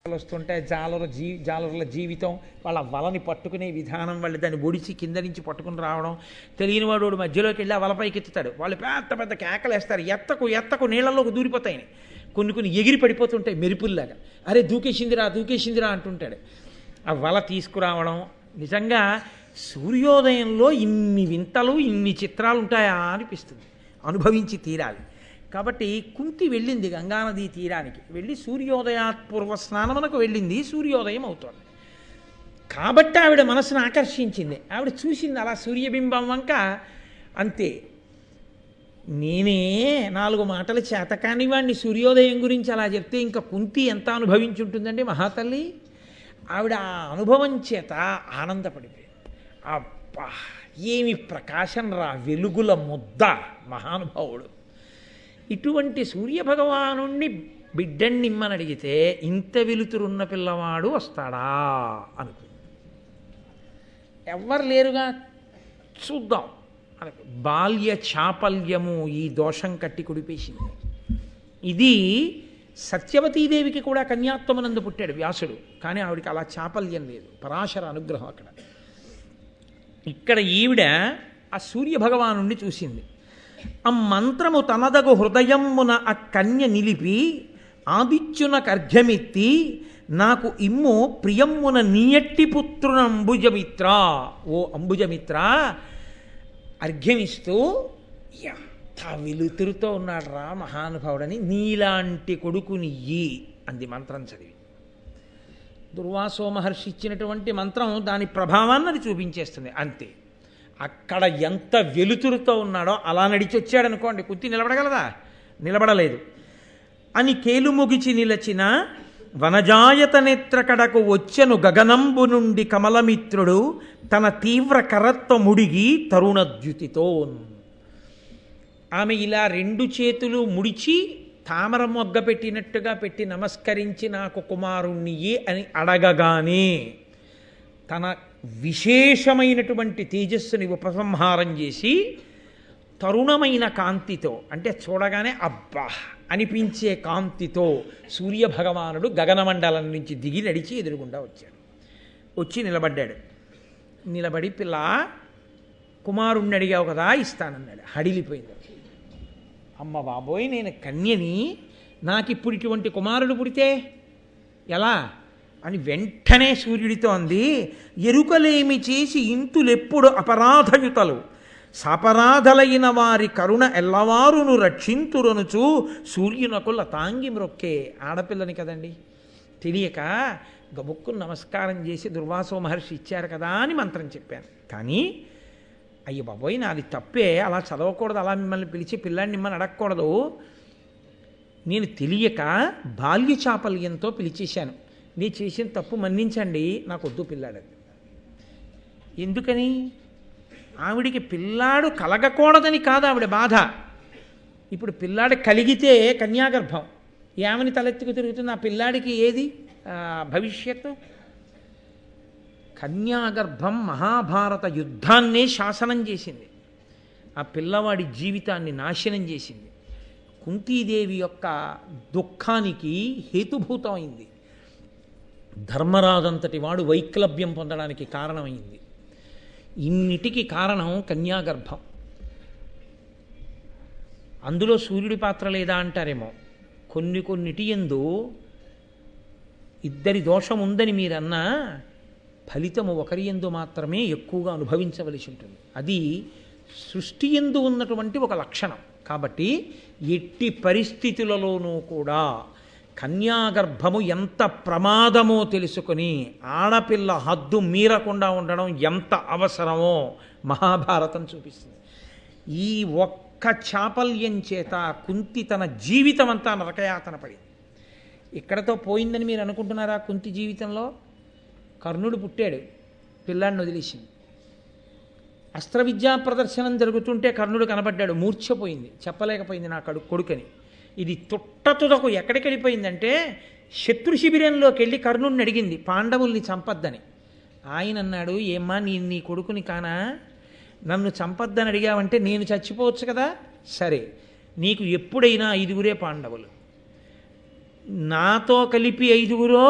వస్తుంటే జాలరుల జీవితం, వాళ్ళ వలని పట్టుకునే విధానం, వాళ్ళు దాన్ని ఒడిచి కింద నుంచి పట్టుకుని రావడం, తెలియని వాడు మధ్యలోకి వెళ్ళి ఆ వలపైకి ఎత్తుతాడు, వాళ్ళు పెద్ద పెద్ద కేకలేస్తారు, ఎత్తకు నీళ్ళలోకి దూరిపోతాయని. కొన్ని ఎగిరి పడిపోతుంటాయి మెరుపుల్లాగా. అరే దూకేసిందిరా అంటుంటాడు. ఆ వల తీసుకురావడం, నిజంగా సూర్యోదయంలో ఇన్ని వింతలు ఇన్ని చిత్రాలు ఉంటాయా అనిపిస్తుంది. అనుభవించి తీరాలి. కాబట్టి కుంతి వెళ్ళింది గంగానదీ తీరానికి, వెళ్ళి సూర్యోదయాత్పూర్వ స్నానమునకు వెళ్ళింది. సూర్యోదయం అవుతోంది కాబట్టి ఆవిడ మనసును ఆకర్షించింది. ఆవిడ చూసింది అలా సూర్యబింబం వంక. అంతే, నేనే 4 మాటలు చేతకాని వాడిని సూర్యోదయం గురించి అలా చెప్తే ఇంకా కుంతి ఎంత అనుభవించుంటుందండి మహాతల్లి. ఆవిడ ఆ అనుభవం చేత ఆనందపడిపోయింది. అబ్బా, ఏమి ప్రకాశం రా, వెలుగుల ముద్ద మహానుభావుడు. ఇటువంటి సూర్యభగవానుణ్ణి బిడ్డనిమ్మని అడిగితే ఇంత వెలుతురున్న పిల్లవాడు వస్తాడా అనుకు. ఎవ్వరు లేరుగా, చూద్దాం అనుకు. బాల్య చాపల్యము ఈ దోషం కట్టి కుడిపేసింది. ఇది సత్యవతీదేవికి కూడా కన్యాత్వమునందు పుట్టాడు వ్యాసుడు, కానీ ఆవిడికి అలా చాపల్యం లేదు, పరాశర అనుగ్రహం అక్కడ. ఇక్కడ ఈవిడ ఆ సూర్యభగవానుణ్ణి చూసింది. ఆ మంత్రము తనదగు హృదయమున ఆ కన్య నిలిపి ఆదిత్యున కర్ఘ్యమెత్తి నాకు ఇమ్ము ప్రియమ్మున నీయట్టి పుత్రున అంబుజమిత్ర, ఓ అంబుజమిత్ర, అర్ఘ్యమిస్తూ ఎంత వెలుతురుతో ఉన్నాడు రా మహానుభావుడని, నీలాంటి కొడుకునియ్యి అంది మంత్రం చదివి. దుర్వాసో మహర్షి ఇచ్చినటువంటి మంత్రం దాని ప్రభావాన్ని అది చూపించేస్తుంది. అంతే, అక్కడ ఎంత వెలుతురుతో ఉన్నాడో అలా నడిచి వచ్చాడనుకోండి, కుంతి నిలబడగలదా? నిలబడలేదు. అని కేలుముగిచి నిలచిన వనజాయత నేత్ర కడకు వచ్చెను గగనంబు నుండి కమలమిత్రుడు తన తీవ్ర కరత్వ ముడిగి తరుణద్యుతితో. ఆమె ఇలా 2 చేతులు ముడిచి తామర మొగ్గ పెట్టినట్టుగా పెట్టి నమస్కరించి నాకు కుమారుణ్ణియే అని అడగగానే తన విశేషమైనటువంటి తేజస్సుని ఉపసంహారం చేసి తరుణమైన కాంతితో, అంటే చూడగానే అబ్బా అనిపించే కాంతితో సూర్యభగవానుడు గగనమండలం నుంచి దిగి నడిచి ఎదురుగుండా వచ్చాడు. వచ్చి నిలబడ్డాడు. నిలబడి, పిల్ల కుమారుణ్ణి అడిగావు కదా, ఇస్తానన్నాడు. హడిలిపోయింది. అమ్మ బాబోయ్, నేను కన్యని, నాకు ఇప్పుడు ఇటువంటి కుమారుడు పుడితే ఎలా అని వెంటనే సూర్యుడితో అంది. ఎరుకలేమి చేసి ఇంతులెప్పుడు అపరాధయుతలు, సపరాధలైన వారి కరుణ ఎల్లవారును రక్షింతురనుచు సూర్యునకు లతాంగి మ్రొక్కే. ఆడపిల్లని కదండి, తెలియక గబుక్కు నమస్కారం చేసి దుర్వాసో మహర్షి ఇచ్చారు కదా అని మంత్రం చెప్పాను. కానీ అయ్య బాబోయ్, నాది తప్పే, అలా చదవకూడదు, అలా మిమ్మల్ని పిలిచి పిల్లాడిని మిమ్మల్ని అడగకూడదు. నేను తెలియక బాల్య చాపల్యంతో పిలిచేశాను, నీ చేసిన తప్పు మన్నించండి, నాకు వద్దు పిల్లాడు. ఎందుకని? ఆవిడికి పిల్లాడు కలగకూడదని కాదు ఆవిడ బాధ. ఇప్పుడు పిల్లాడు కలిగితే కన్యాగర్భం ఏమని తలెత్తుకు తిరుగుతుంది? ఆ పిల్లాడికి ఏది భవిష్యత్తు? కన్యాగర్భం మహాభారత యుద్ధాన్నే శాసనం చేసింది, ఆ పిల్లవాడి జీవితాన్ని నాశనం చేసింది, కుంతీదేవి యొక్క దుఃఖానికి హేతుభూతమైంది, ధర్మరాజంతటి వాడు వైక్లభ్యం పొందడానికి కారణమైంది. ఇన్నిటికి కారణం కన్యాగర్భం. అందులో సూర్యుడి పాత్ర లేదా అంటారేమో. కొన్నిటి యందు ఇద్దరి దోషం ఉందని మీరన్నా ఫలితము ఒకరి యందు మాత్రమే ఎక్కువగా అనుభవించవలసి ఉంటుంది. అది సృష్టి యందు ఉన్నటువంటి ఒక లక్షణం. కాబట్టి ఎట్టి పరిస్థితులలోనూ కూడా కన్యాగర్భము ఎంత ప్రమాదమో తెలుసుకొని ఆడపిల్ల హద్దు మీరకుండా ఉండడం ఎంత అవసరమో మహాభారతం చూపిస్తుంది. ఈ ఒక్క చాపల్యం చేత కుంతి తన జీవితం అంతా నరకయాతన పడింది. ఇక్కడతో పోయిందని మీరు అనుకుంటున్నారా? కుంతి జీవితంలో కర్ణుడు పుట్టాడు, పిల్లాడిని వదిలేసింది. అస్త్ర విద్యా ప్రదర్శనం జరుగుతుంటే కర్ణుడు కనబడ్డాడు, మూర్ఛపోయింది, చెప్పలేకపోయింది నా కొడుకని. ఇది తుట్టతుదకు ఎక్కడికి వెళ్ళిపోయిందంటే శత్రు శిబిరంలోకి వెళ్ళి కర్ణుడిని అడిగింది పాండవుల్ని చంపద్దని. ఆయన అన్నాడు, ఏమ్మా నీ కొడుకుని కానా, నన్ను చంపద్దని అడిగావంటే నేను చచ్చిపోవచ్చు కదా, సరే నీకు ఎప్పుడైనా 5గురే పాండవులు, నాతో కలిపి 5గురో,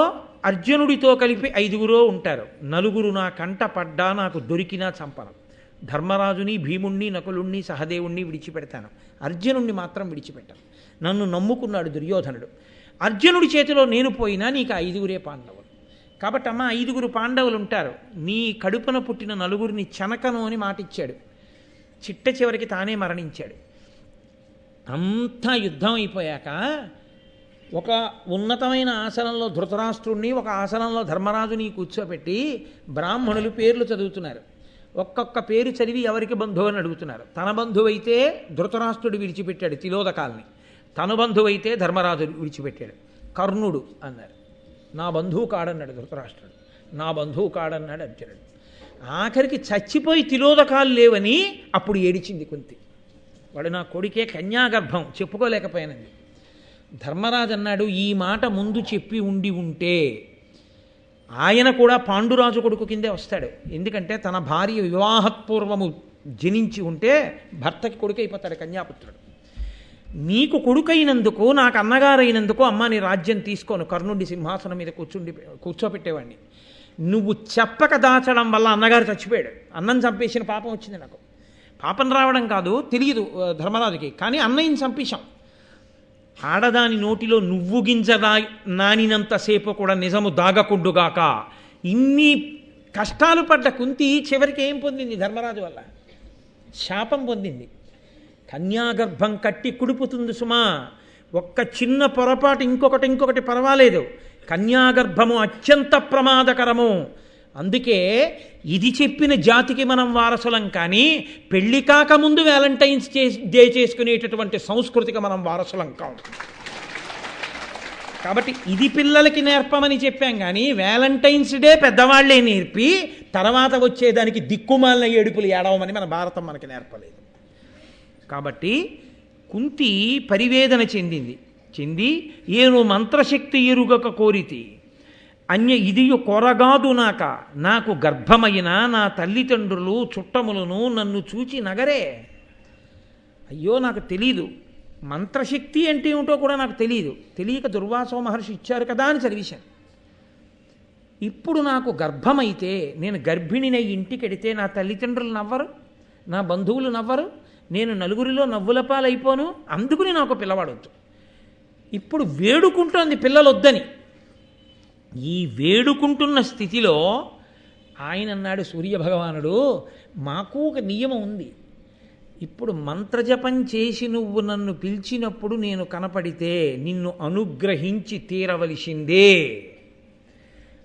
అర్జునుడితో కలిపి 5గురో ఉంటారు. 4 నా కంట పడ్డా నాకు దొరికినా చంపను. ధర్మరాజుని, భీముణ్ణి, నకులుణ్ణి, సహదేవుణ్ణి విడిచిపెడతాను. అర్జునుణ్ణి మాత్రం విడిచిపెట్టాను. నన్ను నమ్ముకున్నాడు దుర్యోధనుడు. అర్జునుడి చేతిలో నేను పోయినా నీకు 5గురే పాండవులు. కాబట్టి అమ్మ 5గురు పాండవులు ఉంటారు. నీ కడుపున పుట్టిన 4గురిని చెనకను అని మాటిచ్చాడు. చిట్ట చివరికి తానే మరణించాడు. అంతా యుద్ధం అయిపోయాక ఒక ఉన్నతమైన ఆసనంలో ధృతరాష్ట్రుణ్ణి, ఒక ఆసనంలో ధర్మరాజుని కూర్చోబెట్టి బ్రాహ్మణులు పేర్లు చదువుతున్నారు. ఒక్కొక్క పేరు చదివి ఎవరికి బంధువు అని అడుగుతున్నారు. తన బంధువైతే ధృతరాష్ట్రుడు విడిచిపెట్టాడు తిలోదకాల్ని, తన బంధువైతే ధర్మరాజు విడిచిపెట్టాడు. కర్ణుడు అన్నారు, నా బంధువు కాడన్నాడు ధృతరాష్ట్రుడు. నా బంధువు కాడన్నాడు అర్జునుడు. ఆఖరికి చచ్చిపోయి తిలోదకాలు లేవని అప్పుడు ఏడిచింది కుంతి. వాడు నా కొడుకే కన్యాగర్భం, చెప్పుకోలేకపోయానండి. ధర్మరాజు అన్నాడు, ఈ మాట ముందు చెప్పి ఉంటే ఆయన కూడా పాండురాజు కొడుకు కిందే వస్తాడు. ఎందుకంటే తన భార్య వివాహపూర్వము జనించి ఉంటే భర్తకి కొడుకు అయిపోతాడు, కన్యాపుత్రుడు. నీకు కొడుకైనందుకు, నాకు అన్నగారైనందుకు అమ్మ నీ రాజ్యం తీసుకోను, కర్ణుడి సింహాసనం మీద కూర్చోపెట్టేవాడిని. నువ్వు చెప్పక దాచడం వల్ల అన్నగారు చచ్చిపోయాడు. అన్నం చంపేసిన పాపం వచ్చింది నాకు. పాపం రావడం కాదు, తెలియదు ధర్మరాజుకి, కానీ అన్నయ్యని చంపేశాం. ఆడదాని నోటిలో నువ్వు గింజ నానినంతసేపు కూడా నిజము దాగకుండుగాక. ఇన్ని కష్టాలు పడ్డ కుంతి చివరికి ఏం పొందింది? ధర్మరాజు వల్ల శాపం పొందింది. కన్యాగర్భం కట్టి కుడుపుతుంది సుమా. ఒక్క చిన్న పొరపాటు, ఇంకొకటి పర్వాలేదు, కన్యాగర్భము అత్యంత ప్రమాదకరము. అందుకే ఇది చెప్పిన జాతికి మనం వారసులం, కానీ పెళ్లి కాకముందు వ్యాలంటైన్స్ డే చేసుకునేటటువంటి సంస్కృతికి మనం వారసులం కావు. కాబట్టి ఇది పిల్లలకి నేర్పమని చెప్పాం, కానీ వ్యాలంటైన్స్ డే పెద్దవాళ్లే నేర్పి తర్వాత వచ్చేదానికి దిక్కుమాలిన ఏడుపులు ఏడవమని మన భారతం మనకి నేర్పలేదు. కాబట్టి కుంతి పరివేదన చెంది ఏను మంత్రశక్తి ఎరుగక కోరితి అన్య ఇదియు కొరగాదు నాకు గర్భమైన నా తల్లిదండ్రులు చుట్టములను నన్ను చూచి నగరే. అయ్యో నాకు తెలీదు, మంత్రశక్తి అంటే ఏమిటో కూడా నాకు తెలియక దుర్వాసో మహర్షి ఇచ్చారు కదా అని చదివేశాను. ఇప్పుడు నాకు గర్భమైతే, నేను గర్భిణినై ఇంటికెడితే నా తల్లిదండ్రులు నవ్వరు, నా బంధువులు నవ్వరు, నేను నలుగురిలో నవ్వుల పాలైపోను. అందుకుని నాకు పిల్లవాడొద్దు. ఇప్పుడు వేడుకుంటోంది పిల్లలొద్దని. ఈ వేడుకుంటున్న స్థితిలో ఆయన అన్నాడు, సూర్యభగవానుడు, మాకు ఒక నియమం ఉంది. ఇప్పుడు మంత్రజపం చేసి నువ్వు నన్ను పిలిచినప్పుడు నేను కనపడితే నిన్ను అనుగ్రహించి తీరవలసిందే.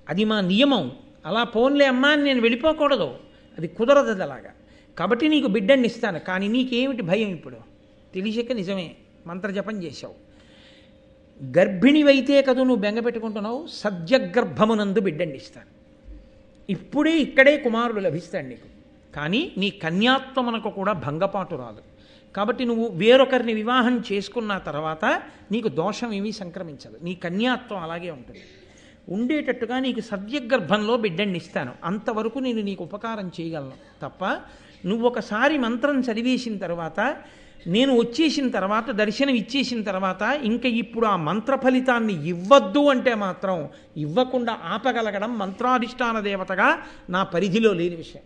అది మా నియమం. అలా పోన్లే అమ్మా అని నేను వెళ్ళిపోకూడదు, అది కుదరదు అలాగా. కాబట్టి నీకు బిడ్డని ఇస్తాను. కానీ నీకేమిటి భయం? ఇప్పుడు తెలిసాక నిజమే మంత్రజపం చేశావు. గర్భిణివైతే కదూ నువ్వు బెంగ పెట్టుకుంటున్నావు. సద్యగర్భమునందు బిడ్డని ఇస్తాను. ఇక్కడే కుమారుడు లభిస్తాడు నీకు. కానీ నీ కన్యాత్వమునకు కూడా భంగపాటు రాదు. కాబట్టి నువ్వు వేరొకరిని వివాహం చేసుకున్న తర్వాత నీకు దోషం ఏమీ సంక్రమించదు. నీ కన్యాత్వం అలాగే ఉంటుంది. ఉండేటట్టుగా నీకు సద్యగర్భంలో బిడ్డని ఇస్తాను. అంతవరకు నేను నీకు ఉపకారం చేయగలను తప్ప, నువ్వు ఒకసారి మంత్రం చదివేసిన తర్వాత, నేను వచ్చేసిన తర్వాత, దర్శనం ఇచ్చేసిన తర్వాత ఇంకా ఇప్పుడు ఆ మంత్ర ఫలితాన్ని ఇవ్వద్దు అంటే మాత్రం ఇవ్వకుండా ఆపగలగడం మంత్రాధిష్టాన దేవతగా నా పరిధిలో లేని విషయం.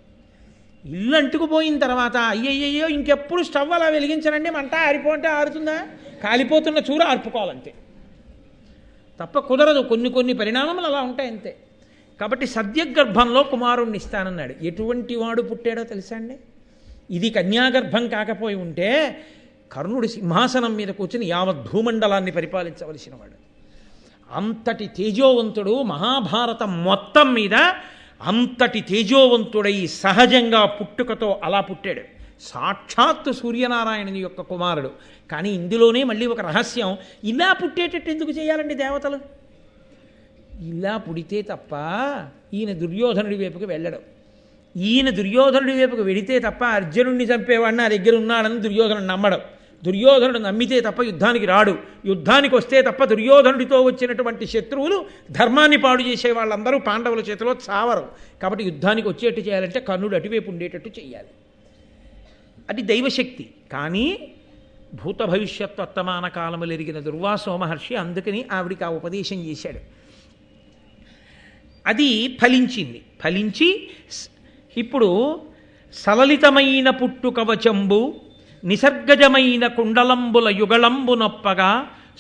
ఇల్లు అంటుకుపోయిన తర్వాత అయ్యయ్యో ఇంకెప్పుడు స్టవ్ అలా వెలిగించనండి, మంట ఆరిపోంటే ఆరుతుందా? కాలిపోతున్న చూర ఆర్పుకోవాలంతే తప్ప కుదరదు. కొన్ని పరిణామములు అలా ఉంటాయి అంతే. కాబట్టి సద్యగర్భంలో కుమారుణ్ణి ఇస్తానన్నాడు. ఎటువంటి వాడు పుట్టాడో తెలుసా అండి? ఇది కన్యాగర్భం కాకపోయి ఉంటే కర్ణుడి సింహాసనం మీద కూర్చుని యావత్ భూమండలాన్ని పరిపాలించవలసిన వాడు. అంతటి తేజోవంతుడు, మహాభారతం మొత్తం మీద అంతటి తేజోవంతుడై సహజంగా పుట్టుకతో అలా పుట్టాడు. సాక్షాత్తు సూర్యనారాయణుని యొక్క కుమారుడు. కానీ ఇందులోనే మళ్ళీ ఒక రహస్యం. ఇలా పుట్టేటట్టు ఎందుకు చేయాలండి దేవతలు? ఇలా పుడితే తప్ప ఈయన దుర్యోధనుడి వైపుకి వెళ్ళడం. ఈయన దుర్యోధనుడి వైపుకి వెడితే తప్ప అర్జునుడిని చంపేవాడిని నా దగ్గర ఉన్నాడని దుర్యోధనుడు నమ్మడం. దుర్యోధనుడు నమ్మితే తప్ప యుద్ధానికి రాడు. యుద్ధానికి వస్తే తప్ప దుర్యోధనుడితో వచ్చినటువంటి శత్రువులు, ధర్మాన్ని పాడు చేసే వాళ్ళందరూ పాండవుల చేతిలో చావరు. కాబట్టి యుద్ధానికి వచ్చేట్టు చేయాలంటే కర్ణుడు అటువైపు ఉండేటట్టు చేయాలి. అది దైవశక్తి. కానీ భూత భవిష్యత్ వర్తమాన కాలములు ఎరిగిన దుర్వాసో మహర్షి. అందుకని ఆవిడికి ఆ ఉపదేశం చేశాడు. అది ఫలించింది. ఫలించి ఇప్పుడు సలలితమైన పుట్టు కవచంబు నిసర్గజమైన కుండలంబుల యుగళంబు నొప్పగా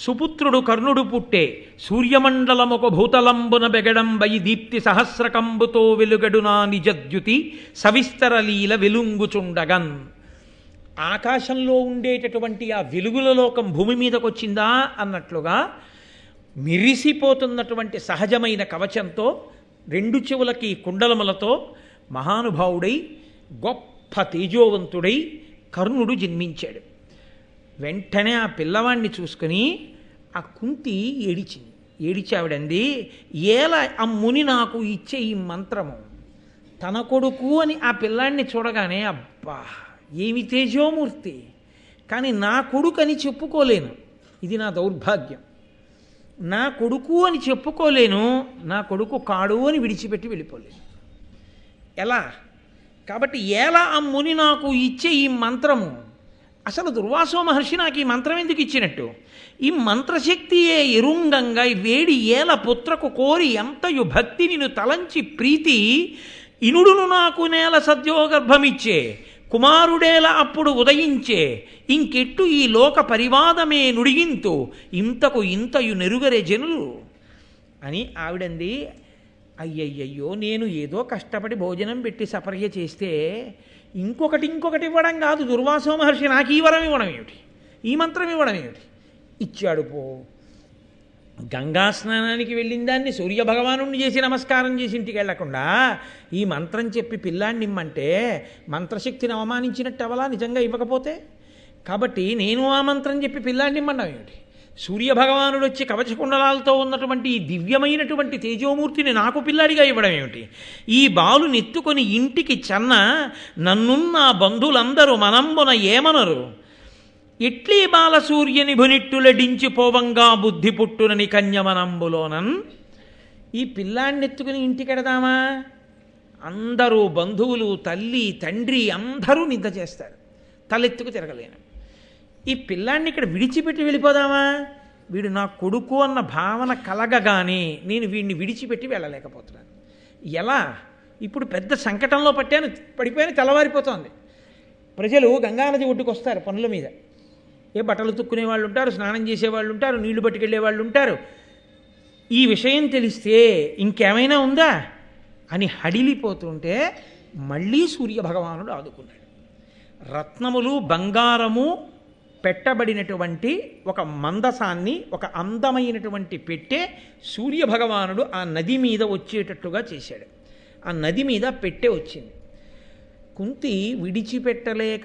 సుపుత్రుడు కర్ణుడు పుట్టే సూర్యమండలమొక భూతలంబున బెగడంబయి దీప్తి సహస్రకంబుతో వెలుగడునా నిజద్యుతి సవిస్తర లీల వెలుంగుచుండగన్. ఆకాశంలో ఉండేటటువంటి ఆ వెలుగుల లోకం భూమి మీదకు వచ్చిందా అన్నట్లుగా మిరిసిపోతున్నటువంటి సహజమైన కవచంతో రెండు చెవులకి కుండలములతో మహానుభావుడై గొప్ప తేజోవంతుడై కర్ణుడు జన్మించాడు. వెంటనే ఆ పిల్లవాణ్ణి చూసుకుని ఆ కుంతి ఏడిచింది. ఏడిచి ఆవిడంది, ఏలా అమ్ముని నాకు ఇచ్చే ఈ మంత్రము తన కొడుకు అని ఆ పిల్లాన్ని చూడగానే అబ్బా ఏమి తేజోమూర్తి, కానీ నా కొడుకు అని చెప్పుకోలేను, ఇది నా దౌర్భాగ్యం. నా కొడుకు అని చెప్పుకోలేను, నా కొడుకు కాడు అని విడిచిపెట్టి వెళ్ళిపోలేను. ఎలా? కాబట్టి ఎలా అమ్ముని నాకు ఇచ్చే ఈ మంత్రము, అసలు దుర్వాసో మహర్షి నాకు ఈ మంత్రం ఎందుకు ఇచ్చినట్టు? ఈ మంత్రశక్తియే ఎరుంగంగా వేడి ఏల పుత్రకు కోరి ఎంతయు భక్తి నిన్ను తలంచి ప్రీతి ఇనుడును నాకు నేల సద్యోగర్భమిచ్చే కుమారుడేల అప్పుడు ఉదయించే ఇంకెట్టు ఈ లోక పరివాదమే నుడిగింతు ఇంతకు ఇంతయు నెరుగరే జనులు అని ఆవిడంది. అయ్యయ్యయ్యో, నేను ఏదో కష్టపడి భోజనం పెట్టి సపర్య చేస్తే ఇంకొకటి ఇవ్వడం కాదు, దుర్వాసో మహర్షి నాకు ఈ వరం ఇవ్వడం ఏమిటి, ఈ మంత్రం ఇవ్వడం ఏమిటి? ఇచ్చాడు పో. గంగా స్నానానికి వెళ్ళిన దాన్ని సూర్యభగవాను చేసి నమస్కారం చేసి ఇంటికి వెళ్లకుండా ఈ మంత్రం చెప్పి పిల్లాన్ని ఇమ్మంటే మంత్రశక్తిని అవమానించినట్టు అవలా నిజంగా ఇవ్వకపోతే? కాబట్టి నేను ఆ మంత్రం చెప్పి పిల్లాన్ని ఇమ్మడం ఏమిటి? సూర్యభగవానుడు వచ్చి కవచకుండలాలతో ఉన్నటువంటి ఈ దివ్యమైనటువంటి తేజోమూర్తిని నాకు పిల్లాడిగా ఇవ్వడం ఏమిటి? ఈ బాలు నెత్తుకొని ఇంటికి చన్న నన్నున్న బంధువులందరూ మనంబున ఏమనరు? ఎట్లీ బాలసూర్యని భునిట్టులడించి పోవంగా బుద్ధి పుట్టునని కన్యమనంబులోనన్. ఈ పిల్లాన్నెత్తుకుని ఇంటికెడదామా? అందరూ బంధువులు, తల్లి, తండ్రి అందరూ నిద్ర చేస్తారు, తలెత్తుకు తిరగలేను. ఈ పిల్లాన్ని ఇక్కడ విడిచిపెట్టి వెళ్ళిపోదామా? వీడు నా కొడుకు అన్న భావన కలగగానే నేను వీడిని విడిచిపెట్టి వెళ్ళలేకపోతున్నాను. ఎలా? ఇప్పుడు పెద్ద సంకటంలో పడిపోయాను, తెల్లవారిపోతోంది. ప్రజలు గంగానది ఒడ్డుకు వస్తారు పనుల మీద. ఏ బట్టలు తుక్కునే వాళ్ళు ఉంటారు, స్నానం చేసేవాళ్ళు ఉంటారు, నీళ్లు పట్టుకెళ్ళే వాళ్ళు ఉంటారు. ఈ విషయం తెలిస్తే ఇంకేమైనా ఉందా అని హడిలిపోతుంటే మళ్ళీ సూర్యభగవానుడు ఆదుకున్నాడు. రత్నములు బంగారము పెట్టబడినటువంటి ఒక మందసాన్ని, ఒక అందమైనటువంటి పెట్టె సూర్యభగవానుడు ఆ నది మీద వచ్చేటట్టుగా చేశాడు. ఆ నది మీద పెట్టె వచ్చింది. కుంతి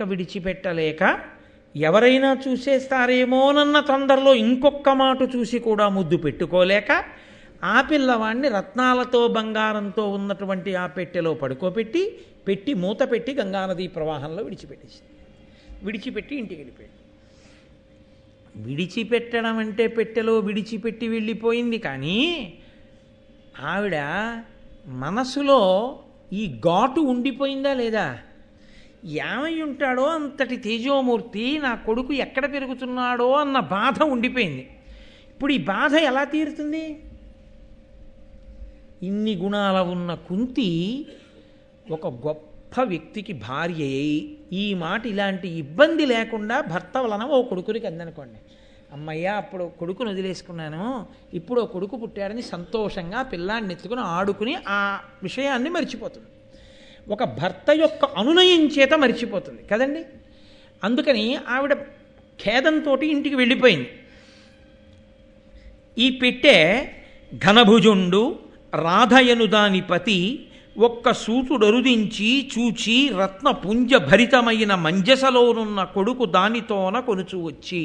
విడిచిపెట్టలేక ఎవరైనా చూసేస్తారేమోనన్న తొందరలో ఇంకొక్క మాట చూసి కూడా ముద్దు పెట్టుకోలేక ఆ పిల్లవాడిని రత్నాలతో బంగారంతో ఉన్నటువంటి ఆ పెట్టెలో పెట్టి మూత పెట్టి గంగానదీ ప్రవాహంలో విడిచిపెట్టి ఇంటికి వెళ్ళిపోయాడు. విడిచిపెట్టడం అంటే పెట్టెలో విడిచిపెట్టి వెళ్ళిపోయింది, కానీ ఆవిడ మనసులో ఈ ఘాటు ఉండిపోయిందా లేదా? ఏమై ఉంటాడో అంతటి తేజోమూర్తి, నా కొడుకు ఎక్కడ పెరుగుతున్నాడో అన్న బాధ ఉండిపోయింది. ఇప్పుడు ఈ బాధ ఎలా తీరుతుంది? ఇన్ని గుణాల ఉన్న కుంతి ఒక గొప్ప వ్యక్తికి భార్య అయి ఈ మాట ఇలాంటి ఇబ్బంది లేకుండా భర్త వలన ఓ కొడుకునికి అందనుకోండి, అమ్మయ్య అప్పుడు కొడుకును వదిలేసుకున్నాను, ఇప్పుడు ఓ కొడుకు పుట్టాడని సంతోషంగా పిల్లాన్ని ఎత్తుకుని ఆడుకుని ఆ విషయాన్ని మర్చిపోతుంది. ఒక భర్త యొక్క అనునయం చేత మర్చిపోతుంది కదండి. అందుకని ఆవిడ ఖేదంతో ఇంటికి వెళ్ళిపోయింది. ఈ పెట్టె ఘనభుజుండు రాధయను దాని పతి ఒక్క సూతుడరుదించి చూచి రత్న పుంజ భరితమైన మంజసలోనున్న కొడుకు దానితోన కొనుచు వచ్చి.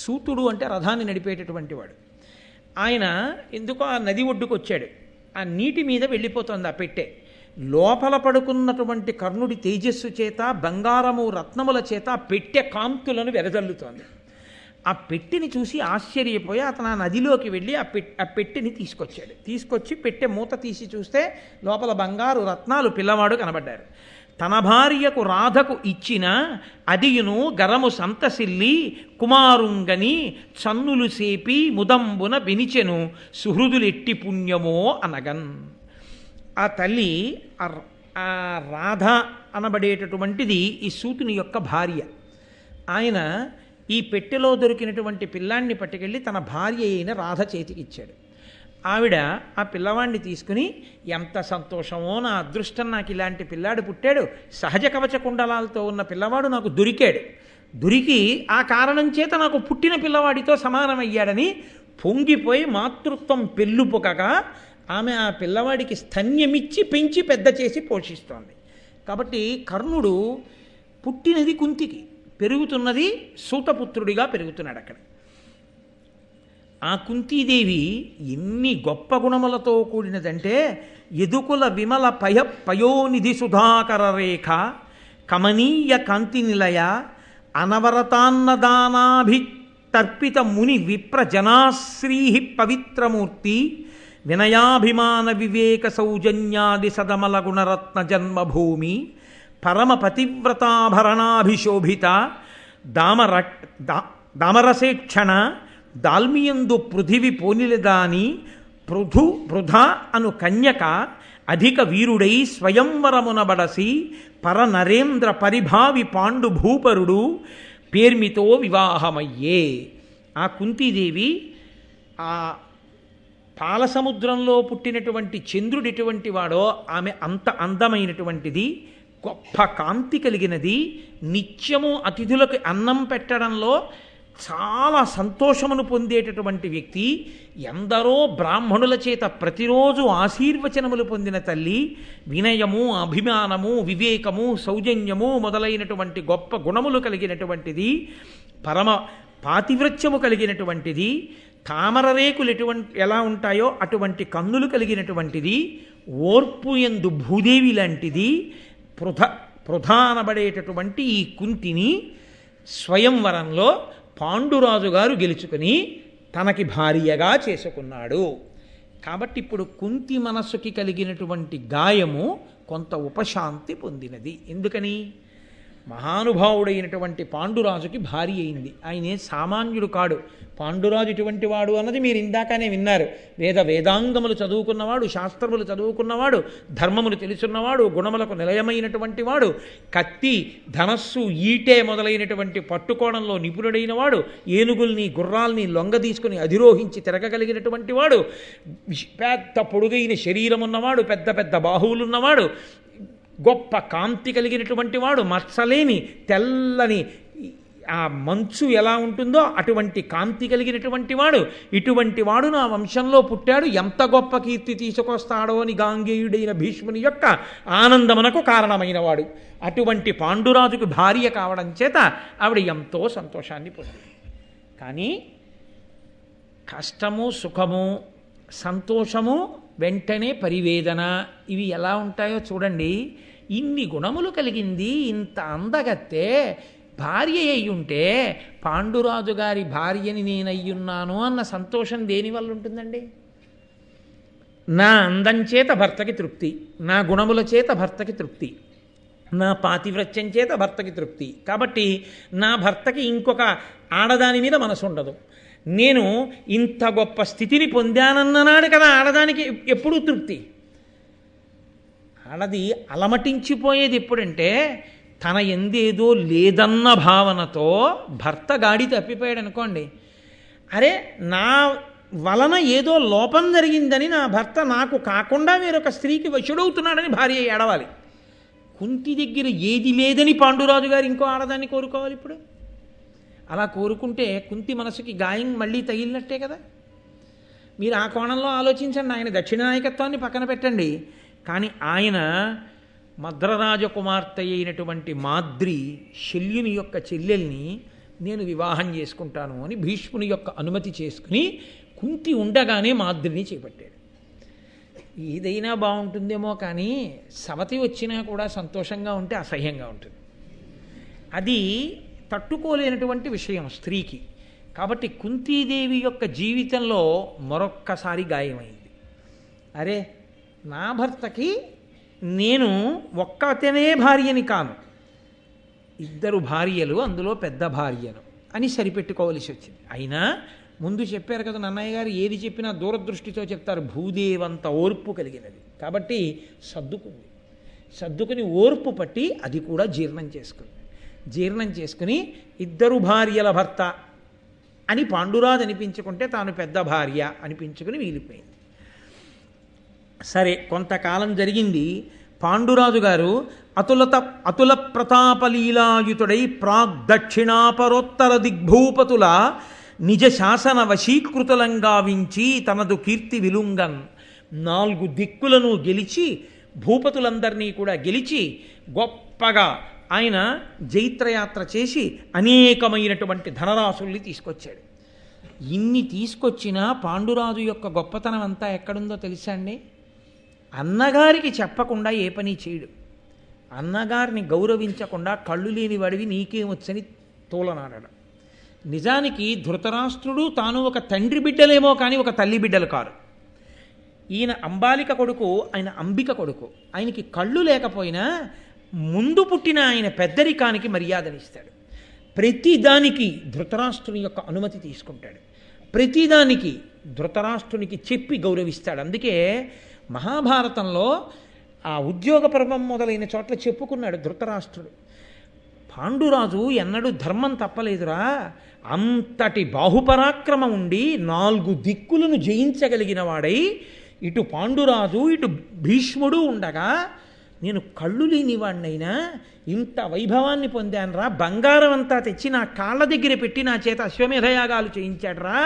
సూతుడు అంటే రథాన్ని నడిపేటటువంటి వాడు. ఆయన ఎందుకో ఆ నది ఒడ్డుకు వచ్చాడు. ఆ నీటి మీద వెళ్ళిపోతుంది ఆ పెట్టె. లోపల పడుకున్నటువంటి కర్ణుడి తేజస్సు చేత, బంగారము రత్నముల చేత ఆ పెట్టె కాంతులను వెదజల్లుతోంది. ఆ పెట్టెని చూసి ఆశ్చర్యపోయి అతను ఆ నదిలోకి వెళ్ళి ఆ పెట్టెని తీసుకొచ్చి పెట్టె మూత తీసి చూస్తే లోపల బంగారు రత్నాలు పిల్లవాడు కనబడ్డారు. తన భార్యకు రాధకు ఇచ్చిన అదియును గరము సంతసిల్లి కుమారుంగని చన్నులు సేపి ముదంబున వినిచెను సుహృదులెట్టి పుణ్యమో అనగన్. ఆ తల్లి ఆ రాధ అనబడేటటువంటిది ఈ సూతుని యొక్క భార్య. ఆయన ఈ పెట్టెలో దొరికినటువంటి పిల్లాన్ని పట్టుకెళ్ళి తన భార్య అయిన రాధ చేతికిచ్చాడు. ఆవిడ ఆ పిల్లవాడిని తీసుకుని ఎంత సంతోషమో, నా అదృష్టం, నాకు ఇలాంటి పిల్లాడు పుట్టాడు, సహజ కవచ కుండలాలతో ఉన్న పిల్లవాడు నాకు దొరికాడు, దొరికి ఆ కారణం చేత నాకు పుట్టిన పిల్లవాడితో సమానమయ్యాడని పొంగిపోయి మాతృత్వం పెళ్ళుపొకగా ఆమె ఆ పిల్లవాడికి స్తన్యమిచ్చి పెంచి పెద్ద చేసి పోషిస్తోంది. కాబట్టి కర్ణుడు పుట్టినది కుంతికి, పెరుగుతున్నది సూతపుత్రుడిగా పెరుగుతున్నాడు అక్కడ. ఆ కుంతీదేవి ఎన్ని గొప్ప గుణములతో కూడినదంటే యదుకుల విమల పయోనిధి సుధాకర రేఖ కమనీయ కాంతి నిలయ అనవరతాన్నదానాభితర్పిత ముని విప్ర జనాశ్రీ పవిత్రమూర్తి వినయాభిమాన వివేక సౌజన్యాది సదమల గుణరత్న జన్మభూమి పరమ పతివ్రతాభరణాభిశోభిత దామరసేక్షణ దాల్మియందు పృథివి పోనిలదాని పృథ అను కన్యక అధిక వీరుడై స్వయంవరమునబడసి పరనరేంద్ర పరిభావి పాండు భూపరుడు పేర్మితో వివాహమయ్యే. ఆ కుంతీదేవి ఆ పాలసముద్రంలో పుట్టినటువంటి చంద్రుడు ఎటువంటి వాడో ఆమె అంత అందమైనటువంటిది, గొప్ప కాంతి కలిగినది, నిత్యము అతిథులకు అన్నం పెట్టడంలో చాలా సంతోషమును పొందేటటువంటి వ్యక్తి, ఎందరో బ్రాహ్మణుల చేత ప్రతిరోజు ఆశీర్వచనములు పొందిన తల్లి, వినయము, అభిమానము, వివేకము, సౌజన్యము మొదలైనటువంటి గొప్ప గుణములు కలిగినటువంటిది, పరమ పాతివ్రత్యము కలిగినటువంటిది, తామర రేకులు ఎలా ఉంటాయో అటువంటి కన్నులు కలిగినటువంటిది, ఓర్పు యందు భూదేవి లాంటిది, ప్రధానబడేటటువంటి ఈ కుంతిని స్వయంవరంలో పాండురాజు గారు గెలుచుకుని తనకి భార్యగా చేసుకున్నాడు. కాబట్టి ఇప్పుడు కుంతి మనస్సుకి కలిగినటువంటి గాయము కొంత ఉపశాంతి పొందినది. ఎందుకని? మహానుభావుడైనటువంటి పాండురాజుకి భార్య అయింది. ఆయనే సామాన్యుడు కాడు. పాండురాజు ఇటువంటి వాడు అన్నది మీరు ఇందాకనే విన్నారు. వేదాంగములు చదువుకున్నవాడు, శాస్త్రములు చదువుకున్నవాడు, ధర్మములు తెలుసున్నవాడు, గుణములకు నిలయమైనటువంటి వాడు, కత్తి, ధనస్సు, ఈటే మొదలైనటువంటి పట్టుకోణంలో నిపుణుడైన వాడు, ఏనుగుల్ని గుర్రాల్ని లొంగ తీసుకుని అధిరోహించి తిరగగలిగినటువంటి వాడు, పెద్ద పొడుగైన శరీరం ఉన్నవాడు, పెద్ద పెద్ద బాహువులున్నవాడు, గొప్ప కాంతి కలిగినటువంటి వాడు, మత్సలేని తెల్లని ఆ మంచు ఎలా ఉంటుందో అటువంటి కాంతి కలిగినటువంటి వాడు, ఇటువంటి వాడు నా వంశంలో పుట్టాడు, ఎంత గొప్ప కీర్తి తీసుకొస్తాడో అని గాంగేయుడైన భీష్ముని యొక్క ఆనందమునకు కారణమైన వాడు. అటువంటి పాండురాజుకు భార్య కావడం చేత ఆవిడ ఎంతో సంతోషాన్ని పొందింది. కానీ కష్టము, సుఖము, సంతోషము, వెంటనే పరివేదన, ఇవి ఎలా ఉంటాయో చూడండి. ఇన్ని గుణములు కలిగింది, ఇంత అందగత్తే భార్య అయ్యుంటే పాండురాజు గారి భార్యని నేనయ్యున్నాను అన్న సంతోషం దేనివల్ల ఉంటుందండి? నా అందం చేత భర్తకి తృప్తి, నా గుణముల చేత భర్తకి తృప్తి, నా పాతివ్రత్యం చేత భర్తకి తృప్తి. కాబట్టి నా భర్తకి ఇంకొక ఆడదాని మీద మనసు ఉండదు. నేను ఇంత గొప్ప స్థితిని పొందానన్ననాడు కదా ఆడదానికి ఎప్పుడూ తృప్తి. ఆడది అలమటించిపోయేది ఎప్పుడంటే తన ఎందేదో లేదన్న భావనతో భర్త గాడి తప్పిపోయాడు అనుకోండి, అరే నా వలన ఏదో లోపం జరిగిందని నా భర్త నాకు కాకుండా వేరొక స్త్రీకి వశుడవుతున్నాడని భార్య ఏడవాలి. కుంతి దగ్గర ఏది లేదని పాండురాజు గారు ఇంకో ఆడదాన్ని కోరుకోవాలి ఇప్పుడు? అలా కోరుకుంటే కుంతి మనసుకి గాయం మళ్ళీ తగిలినట్టే కదా. మీరు ఆ కోణంలో ఆలోచించండి. ఆయన దక్షిణ నాయకత్వాన్ని పక్కన పెట్టండి. కానీ ఆయన మద్రరాజకుమార్తె అయినటువంటి మాద్రి శల్యుని యొక్క చెల్లెల్ని నేను వివాహం చేసుకుంటాను అని భీష్ముని యొక్క అనుమతి చేసుకుని కుంతి ఉండగానే మాద్రిని చేపట్టాడు. ఏదైనా బాగుంటుందేమో కానీ సవతి వచ్చినా కూడా సంతోషంగా ఉంటే అసహ్యంగా ఉంటుంది. అది తట్టుకోలేనటువంటి విషయం స్త్రీకి. కాబట్టి కుంతీదేవి యొక్క జీవితంలో మరొక్కసారి గాయమైంది. అరే నా భర్తకి నేను ఒక్కతనే భార్యని కాను, ఇద్దరు భార్యలు, అందులో పెద్ద భార్యను అని సరిపెట్టుకోవలసి వచ్చింది. అయినా ముందు చెప్పారు కదా నన్నయ్య గారు, ఏది చెప్పినా దూరదృష్టితో చెప్తారు, భూదేవంత ఓర్పు కలిగినది. కాబట్టి సర్దుకుని ఓర్పు పట్టి అది కూడా జీర్ణం చేసుకుని ఇద్దరు భార్యల భర్త అని పాండురాజు అనిపించుకుంటే తాను పెద్ద భార్య అనిపించుకుని వీలిపోయింది. సరే, కొంతకాలం జరిగింది. పాండురాజు గారు అతుల ప్రతాపలీలాయుతుడై ప్రాగ్దక్షిణాపరోత్తర దిగ్భూపతుల నిజ శాసన వశీకృతులంగావించి తనదు కీర్తి విలుంగన్ 4 దిక్కులను గెలిచి భూపతులందరినీ కూడా గెలిచి గొప్పగా ఆయన జైత్రయాత్ర చేసి అనేకమైనటువంటి ధనరాశుల్ని తీసుకొచ్చాడు. ఇన్ని తీసుకొచ్చినా పాండురాజు యొక్క గొప్పతనం అంతా ఎక్కడుందో తెలుసా అండి? అన్నగారికి చెప్పకుండా ఏ పని చేయడు. అన్నగారిని గౌరవించకుండా కళ్ళు లేని వాడివి నీకేమొచ్చని తోలనాడడం. నిజానికి ధృతరాష్ట్రుడు తాను ఒక తండ్రి బిడ్డలేమో కానీ ఒక తల్లి బిడ్డలు కారు. ఈయన అంబాలిక కొడుకు, ఆయన అంబిక కొడుకు. ఆయనకి కళ్ళు లేకపోయినా ముందు పుట్టిన ఆయన పెద్దరికానికి మర్యాదనిస్తాడు. ప్రతిదానికి ధృతరాష్ట్రుని యొక్క అనుమతి తీసుకుంటాడు. ప్రతిదానికి ధృతరాష్ట్రునికి చెప్పి గౌరవిస్తాడు. అందుకే మహాభారతంలో ఆ ఉద్యోగ పర్వం మొదలైన చోట్ల చెప్పుకున్నాడు ధృతరాష్ట్రుడు, పాండురాజు ఎన్నడూ ధర్మం తప్పలేదురా, అంతటి బాహుపరాక్రమం ఉండి 4 దిక్కులను జయించగలిగిన వాడై ఇటు పాండురాజు ఇటు భీష్ముడు ఉండగా నేను కళ్ళు లేని వాడినైనా ఇంత వైభవాన్ని పొందానురా, బంగారం అంతా తెచ్చి నా కాళ్ళ దగ్గర పెట్టి నా చేత అశ్వమేధయాగాలు చేయించాడురా,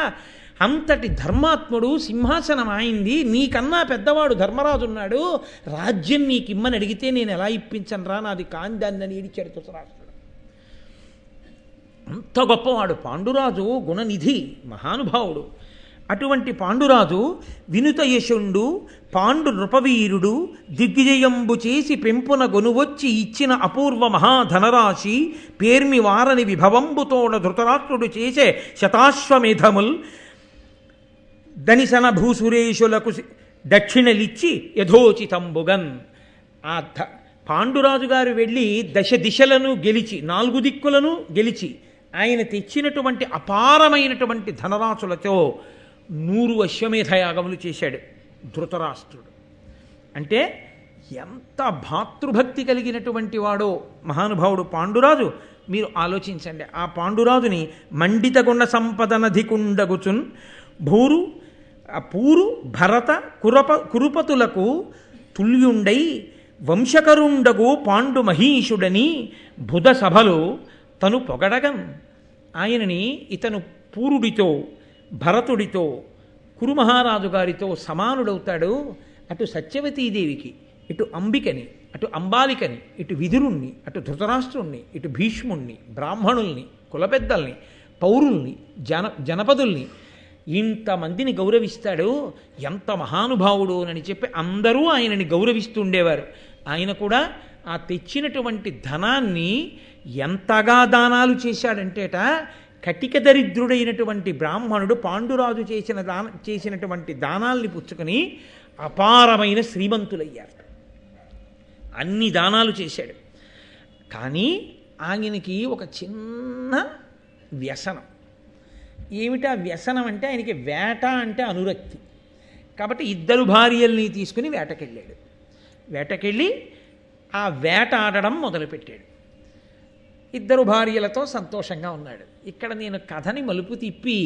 అంతటి ధర్మాత్ముడు, సింహాసనం ఆయింది, నీకన్నా పెద్దవాడు ధర్మరాజు ఉన్నాడు, రాజ్యం నీకిమ్మని అడిగితే నేను ఎలా ఇప్పించనురా, నాది కాని దాన్ని ఏడిచాడు ధృతరాష్ట్రుడు. అంత గొప్పవాడు పాండురాజు, గుణనిధి, మహానుభావుడు. అటువంటి పాండురాజు వినుత యశుండు, పాండు నృపవీరుడు, దిగ్విజయంబు చేసి పెంపున గొనువొచ్చి ఇచ్చిన అపూర్వ మహాధనరాశి పేర్మి వారని విభవంబుతోడ ధృతరాష్ట్రుడు చేసే శతాశ్వమేధముల్ దనిసన భూసురేషులకు దక్షిణలిచ్చి యథోచితంబుగన్. ఆ పాండురాజు గారు వెళ్ళి దిశలను గెలిచి 4 దిక్కులను గెలిచి ఆయన తెచ్చినటువంటి అపారమైనటువంటి ధనరాశులతో 100 అశ్వమేధయాగములు చేశాడు ధృతరాష్ట్రుడు. అంటే ఎంత భాతృభక్తి కలిగినటువంటి వాడో మహానుభావుడు పాండురాజు. మీరు ఆలోచించండి, ఆ పాండురాజుని మండిత గుణ సంపదనధికుండగుచున్ పూరు భరత కురుపతులకు తుల్యుండై వంశకరుండగు పాండు మహీషుడని బుధ సభలో తను పొగడగన్. ఆయనని ఇతను పూరుడితో, భరతుడితో, కురుమహారాజు గారితో సమానుడవుతాడు. అటు సత్యవతీదేవికి, ఇటు అంబికని, అటు అంబాలికని, ఇటు విదురుణ్ణి, అటు ధృతరాష్ట్రుణ్ణి, ఇటు భీష్ముణ్ణి, బ్రాహ్మణుల్ని, కులపెద్దల్ని, పౌరుల్ని, జనపదుల్ని, ఇంతమందిని గౌరవిస్తాడు. ఎంత మహానుభావుడు అని చెప్పి అందరూ ఆయనని గౌరవిస్తూ ఉండేవారు. ఆయన కూడా ఆ తెచ్చినటువంటి ధనాన్ని ఎంతగా దానాలు చేశాడంటేట, కటిక దరిద్రుడైనటువంటి బ్రాహ్మణుడు పాండురాజు చేసినటువంటి దానాల్ని పుచ్చుకొని అపారమైన శ్రీమంతులయ్యారు. అన్ని దానాలు చేశాడు. కానీ ఆయనకి ఒక చిన్న వ్యసనం. ఏమిటా వ్యసనం అంటే, ఆయనకి వేట అంటే అనురక్తి. కాబట్టి 2 భార్యల్ని తీసుకుని వేటకెళ్ళాడు. వేటకెళ్ళి ఆ వేట ఆడడం మొదలుపెట్టాడు. 2 భార్యలతో సంతోషంగా ఉన్నాడు. ఇక్కడ నేను కథని మలుపు తిప్పి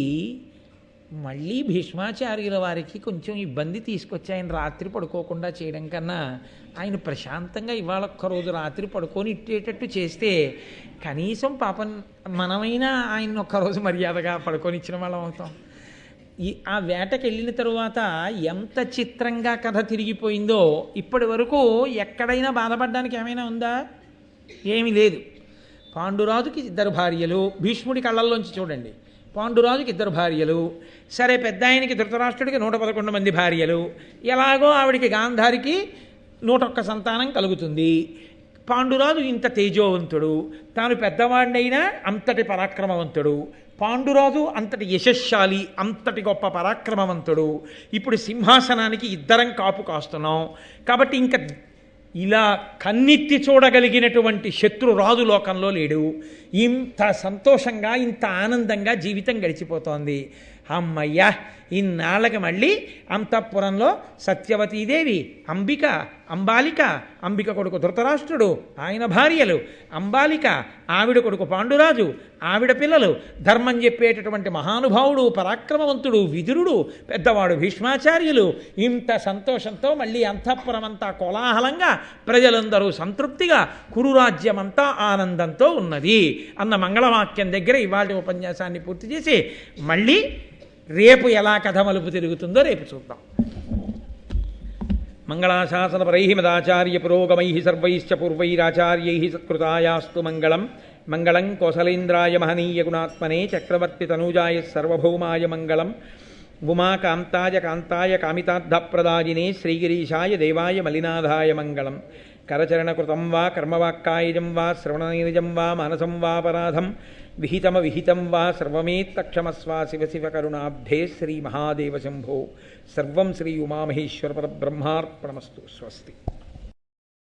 మళ్ళీ భీష్మాచార్యుల వారికి కొంచెం ఇబ్బంది తీసుకొచ్చి ఆయన రాత్రి పడుకోకుండా చేయడం కన్నా ఆయన ప్రశాంతంగా ఇవాళ ఒక్కరోజు రాత్రి పడుకొని ఇట్టేటట్టు చేస్తే కనీసం పాపం మనమైనా ఆయన ఒక్కరోజు మర్యాదగా పడుకొని ఇచ్చిన వాళ్ళం అవుతాం. ఆ వేటకి వెళ్ళిన తరువాత ఎంత చిత్రంగా కథ తిరిగిపోయిందో, ఇప్పటి వరకు ఎక్కడైనా బాధపడడానికి ఏమైనా ఉందా? ఏమీ లేదు. పాండురాజుకి 2 భార్యలు, భీష్ముడి కళ్ళల్లోంచి చూడండి, పాండురాజుకి 2 భార్యలు, సరే పెద్ద ఆయనకి ధృతరాష్ట్రుడికి 111 మంది భార్యలు, ఎలాగో ఆవిడికి గాంధారికి 101 సంతానం కలుగుతుంది. పాండురాజు ఇంత తేజోవంతుడు, తాను పెద్దవాడినైనా అంతటి పరాక్రమవంతుడు, పాండురాజు అంతటి యశస్శాలి, అంతటి గొప్ప పరాక్రమవంతుడు. ఇప్పుడు సింహాసనానికి 2 కాపు కాస్తున్నాం కాబట్టి ఇంకా ఇలా కన్నెత్తి చూడగలిగినటువంటి శత్రు రాజు లోకంలో లేడు. ఇంత సంతోషంగా ఇంత ఆనందంగా జీవితం గడిచిపోతోంది. అమ్మయ్యా, ఇన్నాళ్ళకి మళ్ళీ అంతఃపురంలో సత్యవతీదేవి, అంబాలిక, అంబిక కొడుకు ధృతరాష్ట్రుడు, ఆయన భార్యలు, అంబాలిక, ఆవిడ కొడుకు పాండురాజు, ఆవిడ పిల్లలు, ధర్మం చెప్పేటటువంటి మహానుభావుడు, పరాక్రమవంతుడు విదురుడు, పెద్దవాడు భీష్మాచార్యులు, ఇంత సంతోషంతో మళ్ళీ అంతఃపురం అంతా కోలాహలంగా, ప్రజలందరూ సంతృప్తిగా, కురురాజ్యమంతా ఆనందంతో ఉన్నది అన్న మంగళవాక్యం దగ్గర ఇవాళ ఉపన్యాసాన్ని పూర్తి చేసి మళ్ళీ రేపు ఎలా కథ మలుపు తిరుగుతుందో రేపు చూద్దాం. మంగళాశాసనపరై మదాచార్య పురోగమై సర్వైశ్చ పూర్వైరాచార్యై సత్కృతాయాస్తు మంగళం. మంగళం కోసలేంద్రాయ మహనీయ గుణాత్మనే చక్రవర్తి తనూజాయ సర్వభౌమాయ మంగళం. ఉమాకాంతాయ కాంతాయ కామితార్థప్రదాయినే శ్రీగిరీశాయ దేవాయ మలినాథాయ మంగళం. కరచరణకృతం వా కర్మవాక్కాయజం వా శ్రవణనీరజం వా మానసం వాపరాధం విహితం వా సర్వమేత్తక్షమస్వ శివ శివ కరుణాబ్ధే శ్రీ మహాదేవ శంభో. సర్వం శ్రీ ఉమామహేశ్వర పరబ్రహ్మార్పణమస్తు. స్వస్తి.